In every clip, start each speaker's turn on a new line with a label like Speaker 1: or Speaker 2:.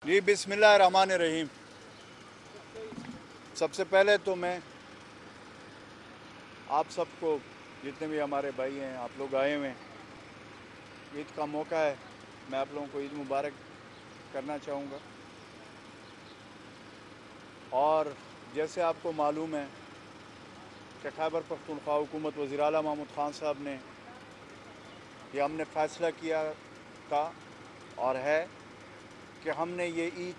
Speaker 1: जी बिस्मिल्लाहिर्रहमानिर्रहीम। सबसे पहले तो मैं आप सबको, जितने भी हमारे भाई हैं, आप लोग आए हुए हैं, ईद का मौका है, मैं आप लोगों को ईद मुबारक करना चाहूँगा। और जैसे आपको मालूम है कि खैबर पख्तूनख्वा हुकूमत वज़ीर आला महमूद ख़ान साहब ने ये हमने फ़ैसला किया था और है कि हमने ये ईद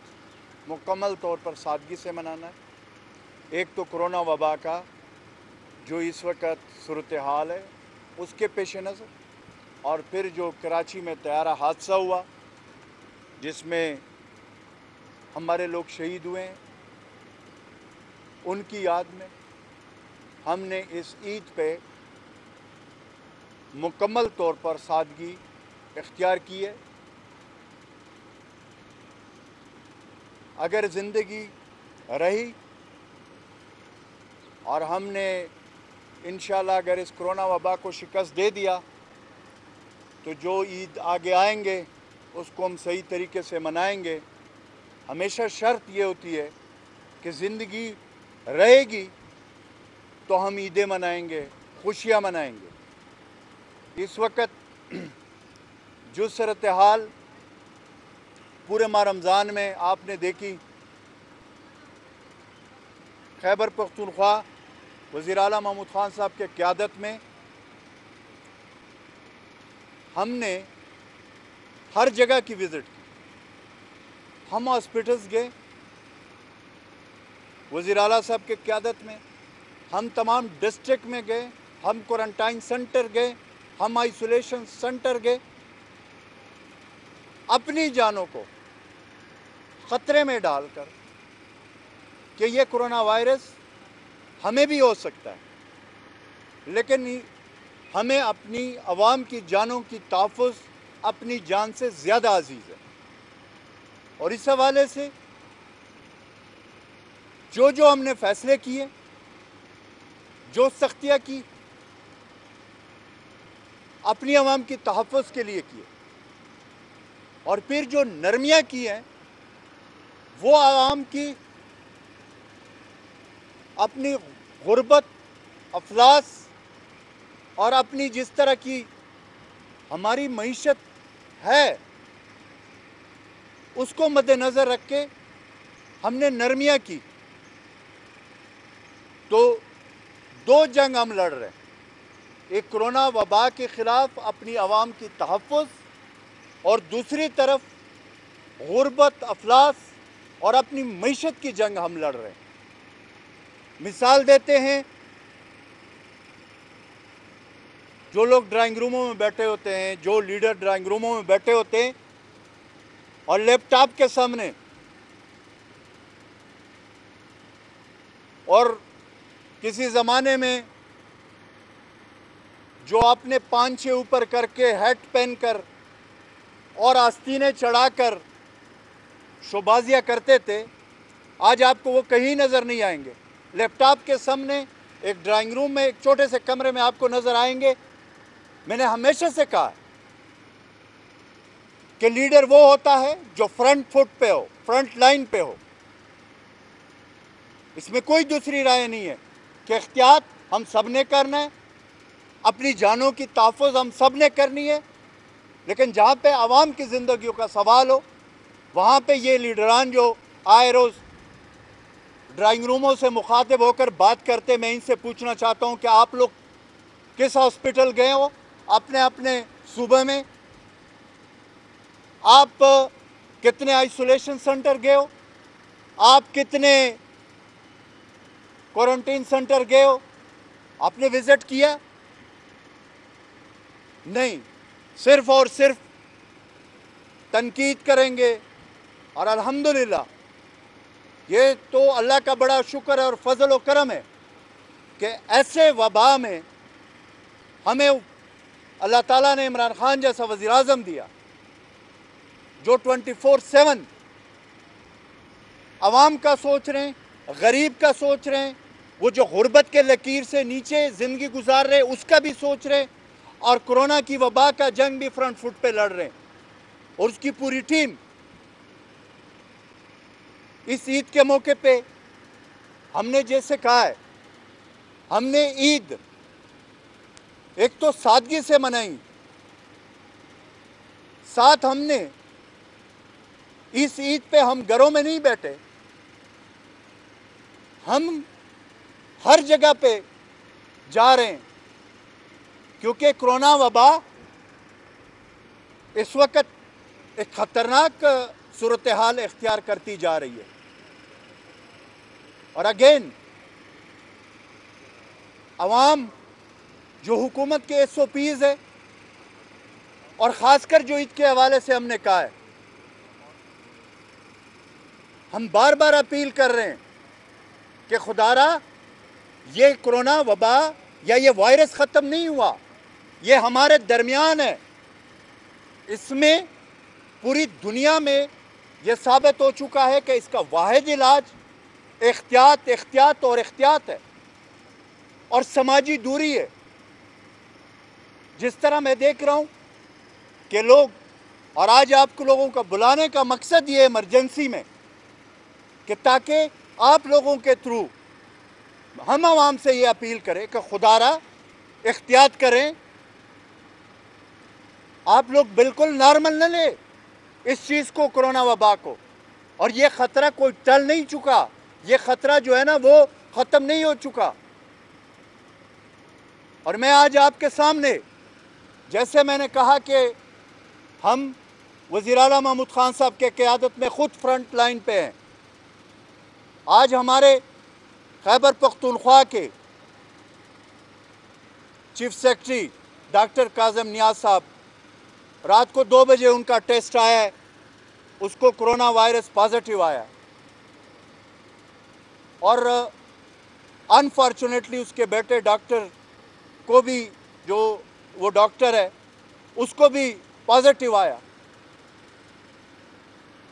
Speaker 1: मुकम्मल तौर पर सादगी से मनाना है। एक तो कोरोना वबा का जो इस वक्त सूरत हाल है उसके पेश नज़र, और फिर जो कराची में तैयारा हादसा हुआ जिसमें हमारे लोग शहीद हुए हैं, उनकी याद में हमने इस ईद पे मुकम्मल तौर पर सादगी इख्तियार की है। अगर ज़िंदगी रही और हमने इंशाअल्लाह अगर इस कोरोना वबा को शिकस्त दे दिया तो जो ईद आगे आएंगे उसको हम सही तरीके से मनाएंगे। हमेशा शर्त ये होती है कि ज़िंदगी रहेगी तो हम ईदें मनाएंगे, खुशियाँ मनाएंगे। इस वक्त जो सूरत हाल पूरे माह रमज़ान में आपने देखी, खैबर पख्तूनख्वा वज़ीर आला महमूद ख़ान साहब के क़यादत में हमने हर जगह की विज़िट की। हम हॉस्पिटल्स गए वज़ीर आला साहब के क़यादत में, हम तमाम डिस्ट्रिक्ट में गए, हम क्वारंटाइन सेंटर गए, हम आइसोलेशन सेंटर गए। अपनी जानों को ख़तरे में डालकर कि ये कोरोना वायरस हमें भी हो सकता है, लेकिन हमें अपनी आवाम की जानों की तहफ़्फ़ुज़ अपनी जान से ज़्यादा अजीज़ है। और इस हवाले से जो हमने फ़ैसले किए, जो सख्तियाँ की, अपनी आवाम की तहफ़्फ़ुज़ के लिए किए, और फिर जो नरमियाँ की हैं वो आवाम की अपनी गुर्बत, अफलास और अपनी जिस तरह की हमारी मईशत है उसको मद्देनज़र रख के हमने नरमियाँ की। तो दो जंग हम लड़ रहे हैं, एक कोरोना वबा के ख़िलाफ़ अपनी आवाम की तहफ़्फ़ुज़, और दूसरी तरफ गुर्बत, अफलास और अपनी मईशत की जंग हम लड़ रहे हैं। मिसाल देते हैं, जो लोग ड्राइंग रूमों में बैठे होते हैं, जो लीडर ड्राइंग रूमों में बैठे होते हैं और लैपटॉप के सामने और किसी ज़माने में जो आपने 5-6 ऊपर करके हैट पहनकर और आस्तीनें चढ़ाकर शोबाजियाँ करते थे, आज आपको वो कहीं नज़र नहीं आएंगे। लैपटॉप के सामने एक ड्राइंग रूम में, एक छोटे से कमरे में आपको नज़र आएंगे। मैंने हमेशा से कहा कि लीडर वो होता है जो फ्रंट फुट पे हो, फ्रंट लाइन पे हो। इसमें कोई दूसरी राय नहीं है कि एहतियात हम सब ने करना है, अपनी जानों की तहफ़्फ़ुज़ हम सब ने करनी है, लेकिन जहाँ पे आवाम की ज़िंदगियों का सवाल हो वहाँ पे ये लीडरान जो आए रोज़ ड्राइंग रूमों से मुखातिब होकर बात करते, मैं इनसे पूछना चाहता हूँ कि आप लोग किस हॉस्पिटल गए हो अपने अपने सूबे में? आप कितने आइसोलेशन सेंटर गए हो? आप कितने क्वारंटीन सेंटर गए हो? आपने विज़िट किया? नहीं, सिर्फ़ और सिर्फ तनकीद करेंगे। और अल्हम्दुलिल्लाह ये तो अल्लाह का बड़ा शुक्र है और फजल व करम है कि ऐसे वबा में हमें अल्लाह ताला ने इमरान खान जैसा वज़ीर आज़म दिया जो 24/7 आवाम का सोच रहे हैं, गरीब का सोच रहे हैं, वो जो गुर्बत के लकीर से नीचे ज़िंदगी गुजार रहे उसका भी सोच रहे हैं, और कोरोना की वबा का जंग भी फ्रंट फुट पे लड़ रहे हैं। और उसकी पूरी टीम اس عید کے موقع پہ ہم نے جیسے کہا ہے، ہم نے عید ایک تو سادگی سے منائی، ساتھ ہم نے اس عید پہ ہم گھروں میں نہیں بیٹھے، ہم ہر جگہ پہ جا رہے ہیں، کیونکہ کرونا وبا اس وقت ایک خطرناک صورتحال اختیار کرتی جا رہی ہے۔ اور اگین عوام جو حکومت کے SOPs ہے، اور خاص کر جو عید کے حوالے سے ہم نے کہا ہے، ہم بار بار اپیل کر رہے ہیں کہ خدا را یہ کرونا وبا یا یہ وائرس ختم نہیں ہوا، یہ ہمارے درمیان ہے۔ اس میں پوری دنیا میں یہ ثابت ہو چکا ہے کہ اس کا واحد علاج احتیاط اور احتیاط ہے اور سماجی دوری ہے۔ جس طرح میں دیکھ رہا ہوں کہ لوگ، اور آج آپ کو لوگوں کا بلانے کا مقصد یہ ایمرجنسی میں کہ تاکہ آپ لوگوں کے تھرو ہم عوام سے یہ اپیل کریں کہ خدا را احتیاط کریں، آپ لوگ بالکل نارمل نہ لیں اس چیز کو، کرونا وبا کو، اور یہ خطرہ کوئی ٹل نہیں چکا، یہ خطرہ جو ہے نا وہ ختم نہیں ہو چکا۔ اور میں آج آپ کے سامنے، جیسے میں نے کہا کہ ہم وزیر اعلیٰ محمود خان صاحب کے قیادت میں خود فرنٹ لائن پہ ہیں، آج ہمارے خیبر پختونخوا کے چیف سیکرٹری ڈاکٹر کاظم نیاز صاحب، رات کو 2 بجے ان کا ٹیسٹ آیا ہے، اس کو کرونا وائرس پازیٹیو آیا، اور انفارچونیٹلی اس کے بیٹے ڈاکٹر کو بھی، جو وہ ڈاکٹر ہے، اس کو بھی پازیٹیو آیا۔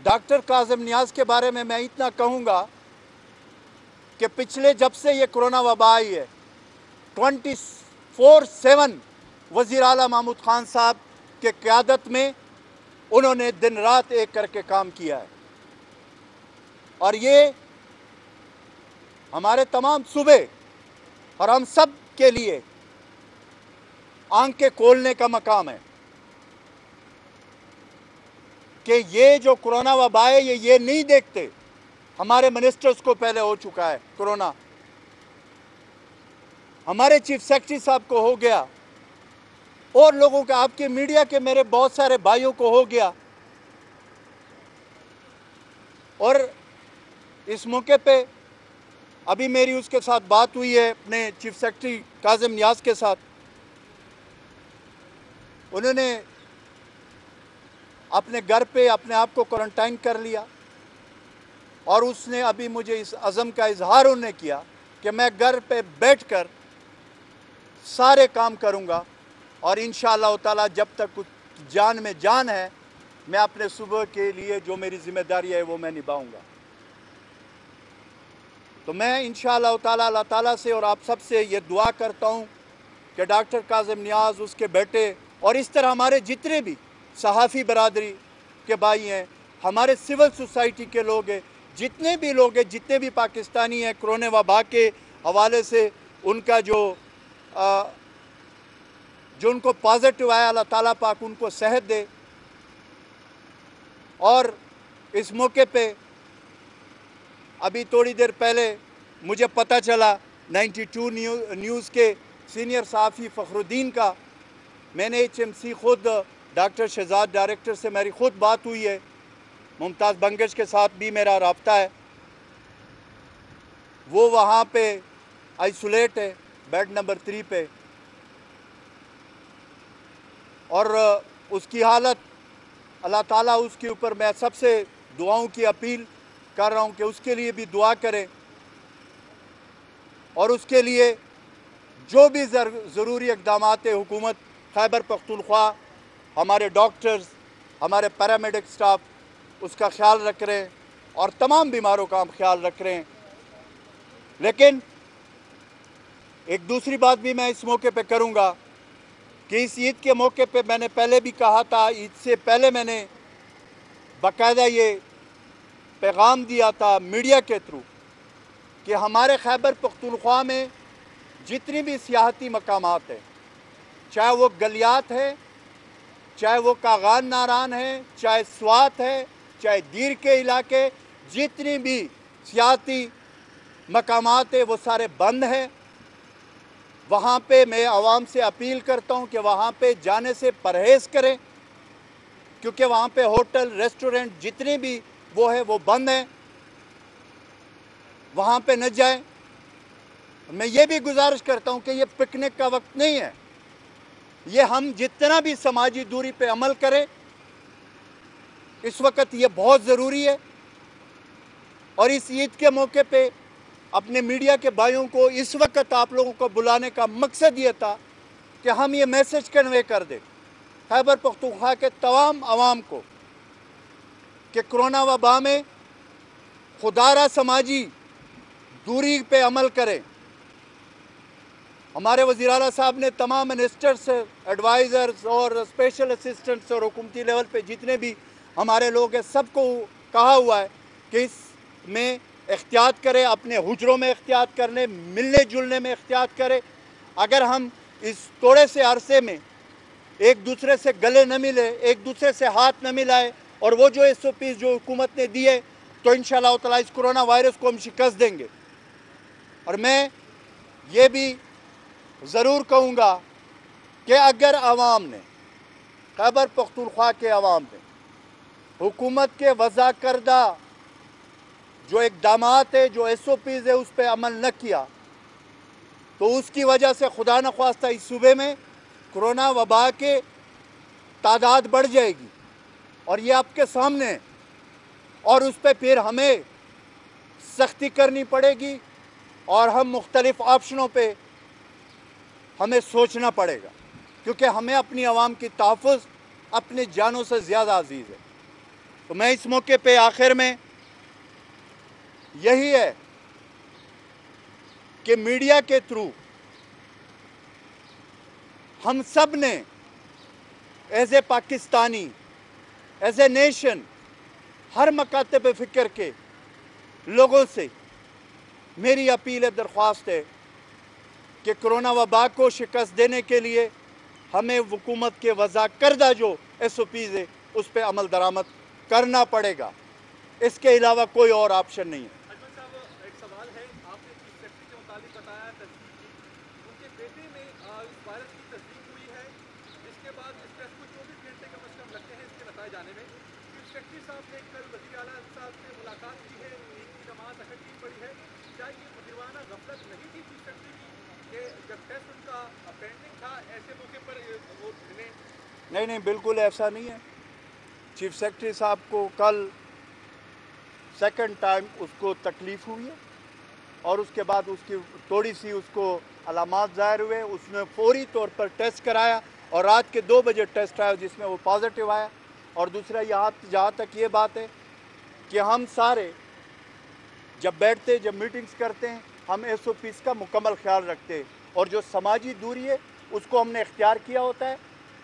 Speaker 1: ڈاکٹر کاظم نیاز کے بارے میں اتنا کہوں گا کہ پچھلے جب سے یہ کرونا وبا آئی ہے 24/7 وزیر اعلیٰ محمود خان صاحب کے قیادت میں انہوں نے دن رات ایک کر کے کام کیا ہے، اور یہ ہمارے تمام صوبے اور ہم سب کے لیے آنکھیں کھولنے کا مقام ہے کہ یہ جو کرونا وبا ہے یہ نہیں دیکھتے۔ ہمارے منسٹرز کو پہلے ہو چکا ہے کرونا، ہمارے چیف سیکرٹری صاحب کو ہو گیا، اور لوگوں کا، آپ کے میڈیا کے میرے بہت سارے بھائیوں کو ہو گیا۔ اور اس موقع پہ ابھی میری اس کے ساتھ بات ہوئی ہے، اپنے چیف سیکرٹری کاظم نیاز کے ساتھ، انہوں نے اپنے گھر پہ اپنے آپ کو کوارنٹائن کر لیا، اور اس نے ابھی مجھے اس عزم کا اظہار انہوں نے کیا کہ میں گھر پہ بیٹھ کر سارے کام کروں گا، اور انشاءاللہ تعالیٰ جب تک جان میں جان ہے میں اپنے صوبے کے لیے جو میری ذمہ داری ہے وہ میں نبھاؤں گا۔ تو میں انشاءاللہ تعالیٰ اللہ تعالیٰ سے اور آپ سب سے یہ دعا کرتا ہوں کہ ڈاکٹر کاظم نیاز، اس کے بیٹے، اور اس طرح ہمارے جتنے بھی صحافی برادری کے بھائی ہیں، ہمارے سول سوسائٹی کے لوگ ہیں، جتنے بھی لوگ ہیں، جتنے بھی پاکستانی ہیں، کرونا وبا کے حوالے سے ان کا جو ان کو پازیٹیو آیا، اللہ تعالیٰ پاک ان کو صحت دے۔ اور اس موقع پہ ابھی تھوڑی دیر پہلے مجھے پتہ چلا 92 نیوز کے سینئر صحافی فخر الدین کا، میں نے HMC خود ڈاکٹر شہزاد ڈائریکٹر سے میری خود بات ہوئی ہے، ممتاز بنگش کے ساتھ بھی میرا رابطہ ہے، وہ وہاں پہ آئسولیٹ ہے بیڈ نمبر 3 پہ، اور اس کی حالت، اللہ تعالیٰ اس کے اوپر، میں سب سے دعاؤں کی اپیل کر رہا ہوں کہ اس کے لیے بھی دعا کریں، اور اس کے لیے جو بھی ضروری اقدامات حکومت خیبر پختونخوا، ہمارے ڈاکٹرز، ہمارے پیرامیڈک سٹاف اس کا خیال رکھ رہے ہیں، اور تمام بیماروں کا ہم خیال رکھ رہے ہیں۔ لیکن ایک دوسری بات بھی میں اس موقع پہ کروں گا کہ اس عید کے موقع پہ میں نے پہلے بھی کہا تھا، عید سے پہلے میں نے باقاعدہ یہ پیغام دیا تھا میڈیا کے تھرو کہ ہمارے خیبر پختونخوا میں جتنی بھی سیاحتی مقامات ہیں، چاہے وہ گلیات ہے، چاہے وہ کاغان ناران ہے، چاہے سوات ہے، چاہے دیر کے علاقے، جتنی بھی سیاحتی مقامات ہیں وہ سارے بند ہیں۔ وہاں پہ میں عوام سے اپیل کرتا ہوں کہ وہاں پہ جانے سے پرہیز کریں، کیونکہ وہاں پہ ہوٹل ریسٹورنٹ جتنے بھی وہ ہے وہ بند ہیں، وہاں پہ نہ جائیں۔ میں یہ بھی گزارش کرتا ہوں کہ یہ پکنک کا وقت نہیں ہے، یہ ہم جتنا بھی سماجی دوری پہ عمل کریں، اس وقت یہ بہت ضروری ہے۔ اور اس عید کے موقع پہ اپنے میڈیا کے بھائیوں کو اس وقت آپ لوگوں کو بلانے کا مقصد یہ تھا کہ ہم یہ میسج کنوے کر دیں خیبر پختونخوا کے تمام عوام کو کہ کرونا وبا میں خدا را سماجی دوری پہ عمل کریں۔ ہمارے وزیر اعلیٰ صاحب نے تمام منسٹرز، ایڈوائزرز اور اسپیشل اسسٹنٹس اور حکومتی لیول پہ جتنے بھی ہمارے لوگ ہیں سب کو کہا ہوا ہے کہ اس میں احتیاط کرے، اپنے حجروں میں احتیاط کرنے، ملنے جلنے میں احتیاط کرے۔ اگر ہم اس تھوڑے سے عرصے میں ایک دوسرے سے گلے نہ ملے، ایک دوسرے سے ہاتھ نہ ملائے، اور وہ جو SOPs جو حکومت نے دیے، تو انشاءاللہ تعالیٰ اس کرونا وائرس کو ہم شکست دیں گے۔ اور میں یہ بھی ضرور کہوں گا کہ اگر عوام نے، خیبر پختونخوا کے عوام نے حکومت کے وضع کردہ جو اقدامات ہے، جو SOPs ہے، اس پہ عمل نہ کیا تو اس کی وجہ سے خدا نخواستہ اس صوبے میں کرونا وبا کے تعداد بڑھ جائے گی، اور یہ آپ کے سامنے ہے، اور اس پہ پھر ہمیں سختی کرنی پڑے گی، اور ہم مختلف آپشنوں پہ ہمیں سوچنا پڑے گا، کیونکہ ہمیں اپنی عوام کی تحفظ اپنے جانوں سے زیادہ عزیز ہے۔ تو میں اس موقع پہ آخر میں یہی ہے کہ میڈیا کے تھرو ہم سب نے as a Pakistani, as a nation, ہر مکاتب فکر کے لوگوں سے میری اپیل ہے، درخواست ہے کہ کرونا وبا کو شکست دینے کے لیے ہمیں حکومت کے وضع کردہ جو SOPs ہے اس پہ عمل درآمد کرنا پڑے گا، اس کے علاوہ کوئی اور آپشن نہیں ہے۔
Speaker 2: اجمل صاحب، ایک سوال ہے، آپ نے چیف سیکرٹری کے متعلق بتایا تصدیق کی، ان کے بیٹے میں اس وائرس کی تصدیق ہوئی ہے، اس کے بعد اس ٹیسٹ کو 24 گھنٹے کم از کم لگتے ہیں اس کے نتائج آنے میں۔ چیف سیکرٹری صاحب نے کل وزیر اعلیٰ صاحب سے ملاقات کی ہے، عید کی نماز اکٹھی پڑی ہے، کیا یہ مجرمانہ غفلت نہیں تھی چیف سیکرٹری کی کہ جب ٹیسٹ ان کا پینڈنگ تھا ایسے موقع پر وہ ملے؟
Speaker 1: نہیں، بالکل ایسا نہیں ہے۔ چیف سیکرٹری صاحب کو کل سیکنڈ ٹائم اس کو تکلیف ہوئی ہے، اور اس کے بعد اس کی تھوڑی سی اس کو علامات ظاہر ہوئے، اس نے فوری طور پر ٹیسٹ کرایا، اور رات کے 2 بجے ٹیسٹ آیا جس میں وہ پازیٹیو آیا۔ اور دوسرا جہاں تک یہ بات ہے کہ ہم سارے جب بیٹھتے، جب میٹنگز کرتے ہیں، ہم SOPs کا مکمل خیال رکھتے ہیں، اور جو سماجی دوری ہے اس کو ہم نے اختیار کیا ہوتا ہے۔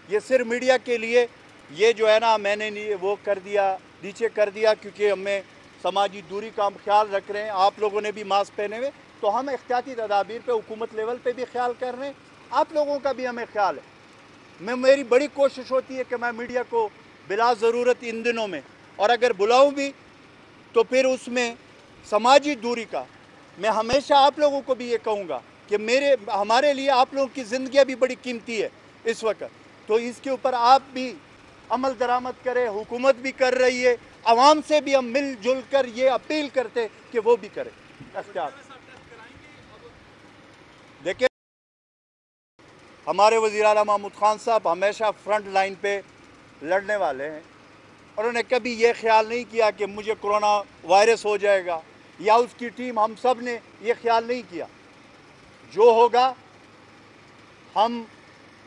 Speaker 1: یہ صرف میڈیا کے لیے یہ جو ہے نا میں نے وہ کر دیا، نیچے کر دیا، کیونکہ ہمیں سماجی دوری کا ہم خیال رکھ رہے ہیں، آپ لوگوں نے بھی ماسک پہنے ہوئے، تو ہم احتیاطی تدابیر پہ حکومت لیول پہ بھی خیال کر رہے ہیں، آپ لوگوں کا بھی ہمیں خیال ہے۔ میری بڑی کوشش ہوتی ہے کہ میں میڈیا کو بلا ضرورت ان دنوں میں، اور اگر بلاؤں بھی تو پھر اس میں سماجی دوری کا میں ہمیشہ آپ لوگوں کو بھی یہ کہوں گا کہ ہمارے لیے آپ لوگوں کی زندگیاں بھی بڑی قیمتی ہے اس وقت، تو اس کے اوپر آپ بھی عمل درآمد کریں، حکومت بھی کر رہی ہے، عوام سے بھی ہم مل جل کر یہ اپیل کرتے کہ وہ بھی کریں احتیاط۔ دیکھیں، ہمارے وزیر اعلیٰ محمود خان صاحب ہمیشہ فرنٹ لائن پہ لڑنے والے ہیں، انہوں نے کبھی یہ خیال نہیں کیا کہ مجھے کرونا وائرس ہو جائے گا، یا اس کی ٹیم، ہم سب نے یہ خیال نہیں کیا۔ جو ہوگا ہم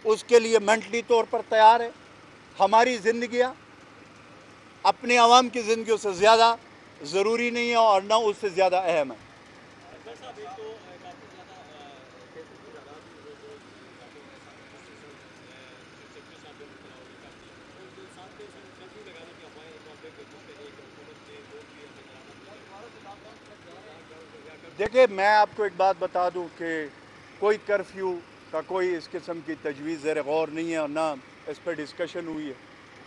Speaker 1: اس کے لیے مینٹلی طور پر تیار ہیں۔ ہماری زندگیاں اپنے عوام کی زندگیوں سے زیادہ ضروری نہیں ہے، اور نہ اس سے زیادہ اہم ہے۔
Speaker 2: اکبر صاحب، ایک تو کافی زیادہ فیس بک کی تعداد بھی وہ جو کافی چیف سیکرٹری صاحب بھی مطلع ہو گئے کافی، اور جو ساتھ میں اس میں کنفیو لگانا کہ افواہیں ایک بار پھر جس پہ ایک حکومت نے وہ بھی عمل درآمد
Speaker 1: देखिए, मैं आपको एक बात बता दूं कि कोई कर्फ्यू का कोई इस किस्म की तजवीज़ ज़ेर गौर नहीं है, और ना इस पर डिस्कशन हुई है,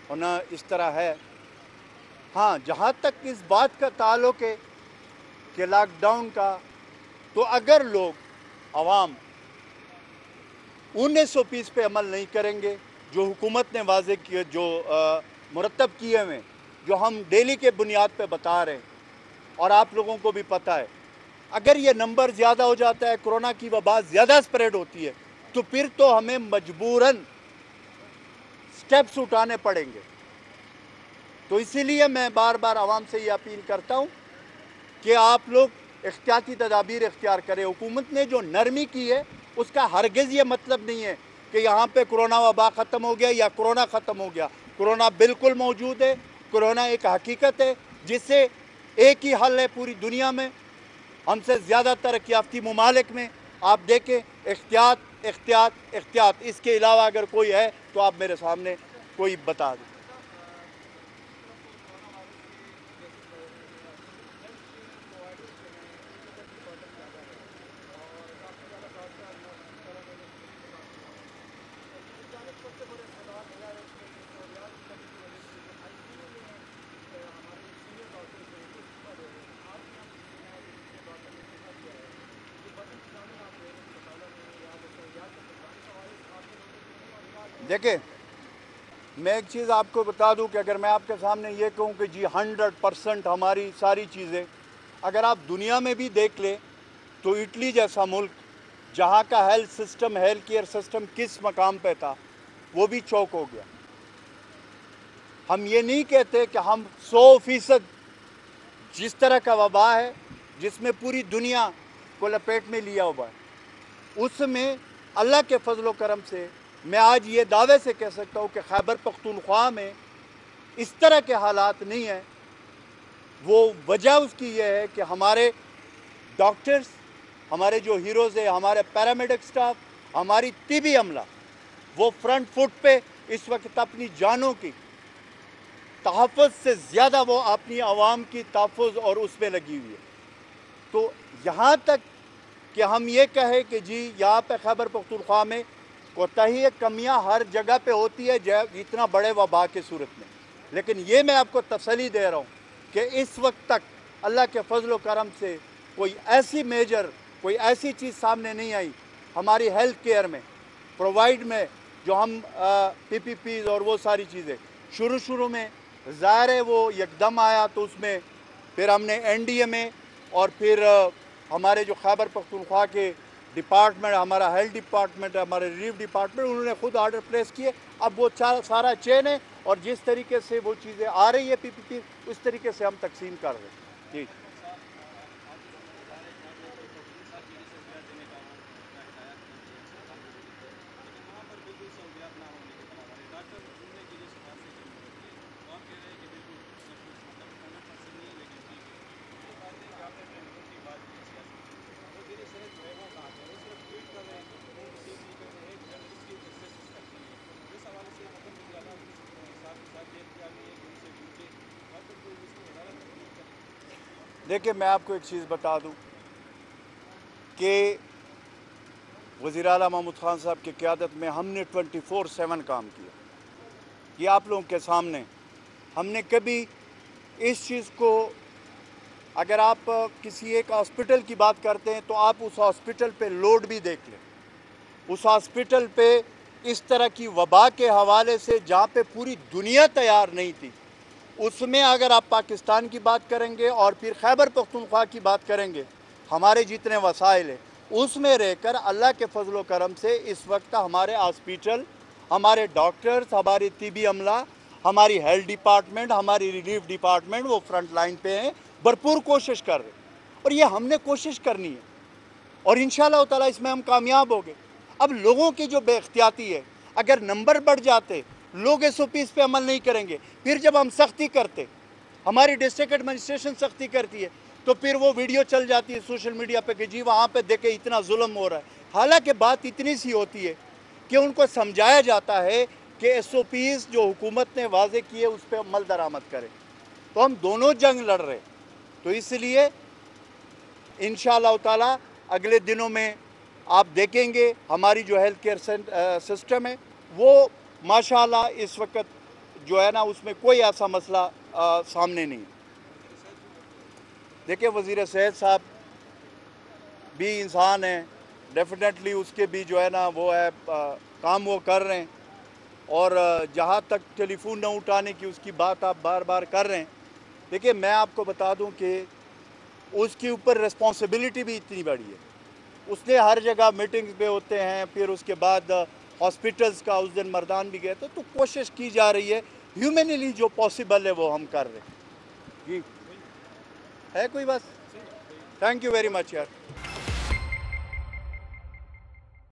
Speaker 1: और ना इस तरह है। हाँ, जहाँ तक इस बात का ताल्लुक़ है कि लॉकडाउन का, तो अगर लोग अवाम उन SOPs पे अमल नहीं करेंगे जो हुकूमत ने वाज़े किए, जो मुरतब किए हुए, जो हम डेली के बुनियाद पे बता रहे हैं, और आप लोगों को भी पता है, अगर ये नंबर ज़्यादा हो जाता है, कोरोना की वबा ज़्यादा स्प्रेड होती है, तो फिर तो हमें मजबूरन स्टेप्स उठाने पड़ेंगे। तो इसीलिए मैं बार बार आवाम से ये अपील करता हूँ कि आप लोग एहतियाती तदाबीर इख्तियार करें। हुकूमत ने जो नरमी की है, उसका हरगिज़ ये मतलब नहीं है कि यहाँ पे कोरोना वबा ख़त्म हो गया या कोरोना ख़त्म हो गया। कोरोना बिल्कुल मौजूद है। कोरोना एक हकीकत है जिससे एक ही हल है पूरी दुनिया में, हमसे ज़्यादा तरक्की याफ्ती ममालिक में। आप देखें, एहतियात एहतियात एहतियात, इसके अलावा अगर कोई है तो आप मेरे सामने कोई बता दें। देखिए, मैं एक चीज़ आपको बता दूं कि अगर मैं आपके सामने ये कहूं कि जी 100% हमारी सारी चीज़ें, अगर आप दुनिया में भी देख लें तो इटली जैसा मुल्क, जहां का health system, health care system किस मकाम पे था, वो भी चौक हो गया। हम ये नहीं कहते कि हम 100% जिस तरह का वबा है जिसमें पूरी दुनिया को लपेट में लिया हुआ है, उसमें अल्लाह के फजल करम से मैं आज ये दावे से कह सकता हूँ कि खैबर पख्तूनख्वा में इस तरह के हालात नहीं हैं। वो वजह उसकी ये है कि हमारे डॉक्टर्स, हमारे जो हीरोज़ है, हमारे पैरामेडिक स्टाफ, हमारी तिबी अमला, वो फ्रंट फुट पे इस वक्त अपनी जानों की तहफ़्फ़ुज़ से ज़्यादा वो अपनी आवाम की तहफ़्फ़ुज़ और उसमें लगी हुई है। तो यहाँ तक कि हम ये कहें कि जी यहाँ पे खैबर पख्तूनख्वा में कोताही कमियाँ हर जगह पे होती है, इतना बड़े वबा की सूरत में, लेकिन ये मैं आपको तसल्ली दे रहा हूँ कि इस वक्त तक अल्लाह के फजल करम से कोई ऐसी मेजर, कोई ऐसी चीज़ सामने नहीं आई हमारी हेल्थ केयर में प्रोवाइड में, जो हम PPPs और वो सारी चीज़ें शुरू में ज़ाहिर है वो यकदम आया, तो उसमें फिर हमने NDMA और फिर हमारे जो खैबर पख्तूनख्वा के डिपार्टमेंट, हमारा हेल्थ डिपार्टमेंट, हमारे रिलीफ डिपार्टमेंट, उन्होंने खुद ऑर्डर प्लेस किए। अब वो सारा चेन है, और जिस तरीके से वो चीज़ें आ रही है PPP, उस तरीके से हम तकसीम कर रहे हैं। जी, देखिए, मैं आपको एक चीज़ बता दूं कि वज़ीर आला महमूद ख़ान साहब की क़यादत में हमने 24/7 काम किया। ये आप लोगों के सामने हमने कभी इस चीज़ को, अगर आप किसी एक हॉस्पिटल की बात करते हैं तो आप उस हॉस्पिटल पे लोड भी देख लें। उस हॉस्पिटल पे इस तरह की वबा के हवाले से जहाँ पे पूरी दुनिया तैयार नहीं थी, उसमें अगर आप पाकिस्तान की बात करेंगे और फिर खैबर पख्तूनख्वा की बात करेंगे, हमारे जितने वसाइल हैं उसमें रहकर अल्लाह के फजल करम से इस वक्त हमारे हॉस्पिटल, हमारे डॉक्टर्स, हमारी तिबी अमला, हमारी हेल्थ डिपार्टमेंट, हमारी रिलीफ डिपार्टमेंट वो फ्रंट लाइन पे हैं, भरपूर कोशिश कर रहे हैं। और ये हमने कोशिश करनी है, और इंशाअल्लाह ताला इसमें हम कामयाब होंगे। अब लोगों की जो बेख्तियाती है, अगर नंबर बढ़ जाते, लोग SOPs पे अमल नहीं करेंगे, फिर जब हम सख्ती करते, हमारी डिस्ट्रिक्ट एडमिनिस्ट्रेशन सख्ती करती है, तो फिर वो वीडियो चल जाती है सोशल मीडिया पे कि जी वहाँ पे देखे इतना जुल्म हो रहा है। हालांकि बात इतनी सी होती है कि उनको समझाया जाता है कि SOPs जो हुकूमत ने वाजे किए उस पर अमल दरामद करें। तो हम दोनों जंग लड़ रहे, तो इसलिए इंशाअल्लाह ताला अगले दिनों में आप देखेंगे हमारी जो हेल्थ केयर सिस्टम है वो माशाअल्लाह इस वक्त जो है ना उसमें कोई ऐसा मसला सामने नहीं। देखिए वज़ीर सेहत साहब भी इंसान हैं, डेफिनेटली उसके भी जो है ना वो है काम वो कर रहे हैं, और जहाँ तक टेलीफोन न उठाने की उसकी बात आप बार बार कर रहे हैं। देखिए मैं आपको बता दूं कि उसके ऊपर रिस्पॉन्सिबिलिटी भी इतनी बड़ी है, उसने हर जगह मीटिंग्स पे होते हैं, फिर उसके बाद हॉस्पिटल्स का उस दिन मर्दान भी गए थे, तो कोशिश की जा रही है ह्यूमनली जो पॉसिबल है वो हम कर रहे हैं। जी है कोई बस। थैंक यू वेरी मच यार।